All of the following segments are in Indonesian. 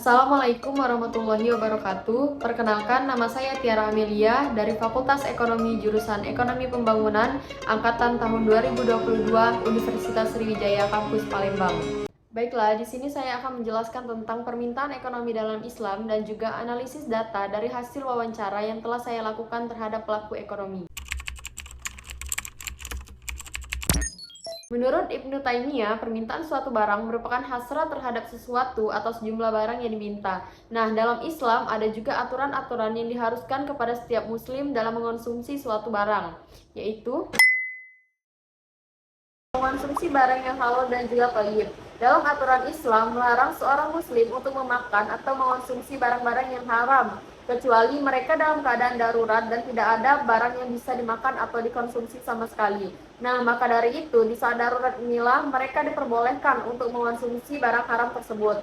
Assalamualaikum warahmatullahi wabarakatuh. Perkenalkan, nama saya Tiara Amelia dari Fakultas Ekonomi Jurusan Ekonomi Pembangunan Angkatan tahun 2022 Universitas Sriwijaya Kampus Palembang. Baiklah, di sini saya akan menjelaskan tentang permintaan ekonomi dalam Islam dan juga analisis data dari hasil wawancara yang telah saya lakukan terhadap pelaku ekonomi. Menurut Ibnu Taimiyah, permintaan suatu barang merupakan hasrat terhadap sesuatu atau sejumlah barang yang diminta. Nah, dalam Islam ada juga aturan-aturan yang diharuskan kepada setiap muslim dalam mengonsumsi suatu barang, yaitu mengonsumsi barang yang halal dan juga thayyib. Dalam aturan Islam melarang seorang muslim untuk memakan atau mengonsumsi barang-barang yang haram, kecuali mereka dalam keadaan darurat dan tidak ada barang yang bisa dimakan atau dikonsumsi sama sekali. Nah, maka dari itu, di saat darurat inilah mereka diperbolehkan untuk mengonsumsi barang haram tersebut.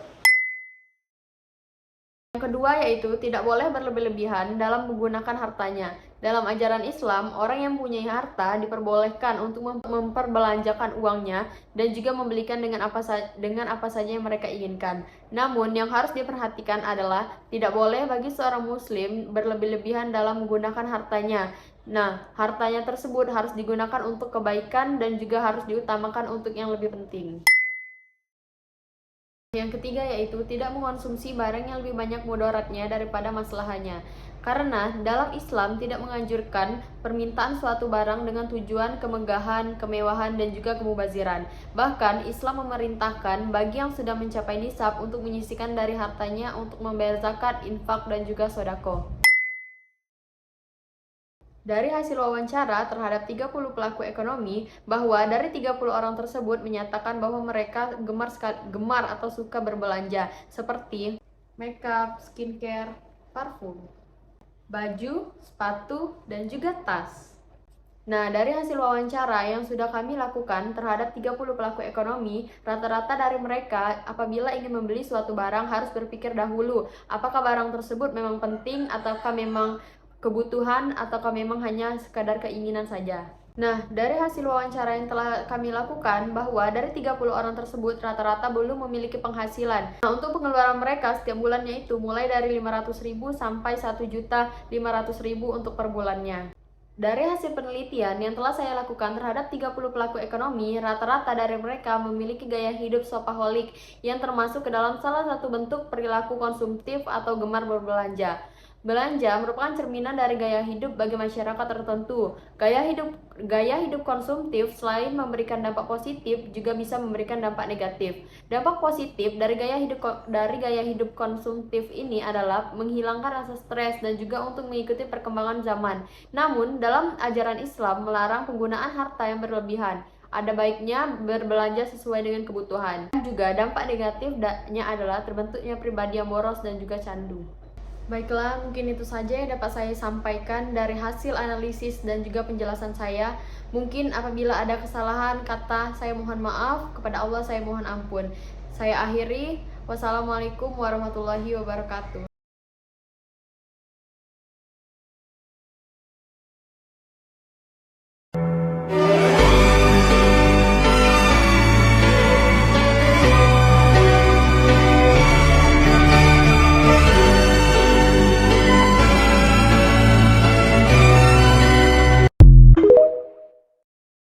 Yang kedua yaitu tidak boleh berlebih-lebihan dalam menggunakan hartanya. Dalam ajaran Islam, orang yang mempunyai harta diperbolehkan untuk memperbelanjakan uangnya dan juga membelikan dengan apa saja yang mereka inginkan. Namun, yang harus diperhatikan adalah tidak boleh bagi seorang muslim berlebih-lebihan dalam menggunakan hartanya. Nah, hartanya tersebut harus digunakan untuk kebaikan dan juga harus diutamakan untuk yang lebih penting. Yang ketiga yaitu tidak mengonsumsi barang yang lebih banyak mudaratnya daripada maslahannya. Karena dalam Islam tidak menganjurkan permintaan suatu barang dengan tujuan kemegahan, kemewahan, dan juga kemubaziran. Bahkan Islam memerintahkan bagi yang sudah mencapai nisab untuk menyisihkan dari hartanya untuk membayar zakat, infak, dan juga sedekah. Dari hasil wawancara terhadap 30 pelaku ekonomi, bahwa dari 30 orang tersebut menyatakan bahwa mereka gemar atau suka berbelanja seperti makeup, skincare, parfum, baju, sepatu, dan juga tas. Nah, dari hasil wawancara yang sudah kami lakukan terhadap 30 pelaku ekonomi, rata-rata dari mereka apabila ingin membeli suatu barang harus berpikir dahulu apakah barang tersebut memang penting ataukah memang kebutuhan ataukah memang hanya sekadar keinginan saja. Nah, dari hasil wawancara yang telah kami lakukan bahwa dari 30 orang tersebut rata-rata belum memiliki penghasilan. Nah, untuk pengeluaran mereka setiap bulannya itu mulai dari 500.000 sampai 1.500.000 untuk per bulannya. Dari hasil penelitian yang telah saya lakukan terhadap 30 pelaku ekonomi, rata-rata dari mereka memiliki gaya hidup shopaholic yang termasuk ke dalam salah satu bentuk perilaku konsumtif atau gemar berbelanja. Belanja merupakan cerminan dari gaya hidup bagi masyarakat tertentu. Gaya hidup konsumtif selain memberikan dampak positif juga bisa memberikan dampak negatif. Dampak positif dari gaya hidup konsumtif ini adalah menghilangkan rasa stres dan juga untuk mengikuti perkembangan zaman. Namun, dalam ajaran Islam melarang penggunaan harta yang berlebihan. Ada baiknya berbelanja sesuai dengan kebutuhan. Dan juga dampak negatifnya adalah terbentuknya pribadi yang boros dan juga candu. Baiklah, mungkin itu saja yang dapat saya sampaikan dari hasil analisis dan juga penjelasan saya. Mungkin apabila ada kesalahan kata, saya mohon maaf, kepada Allah saya mohon ampun. Saya akhiri, wassalamualaikum warahmatullahi wabarakatuh.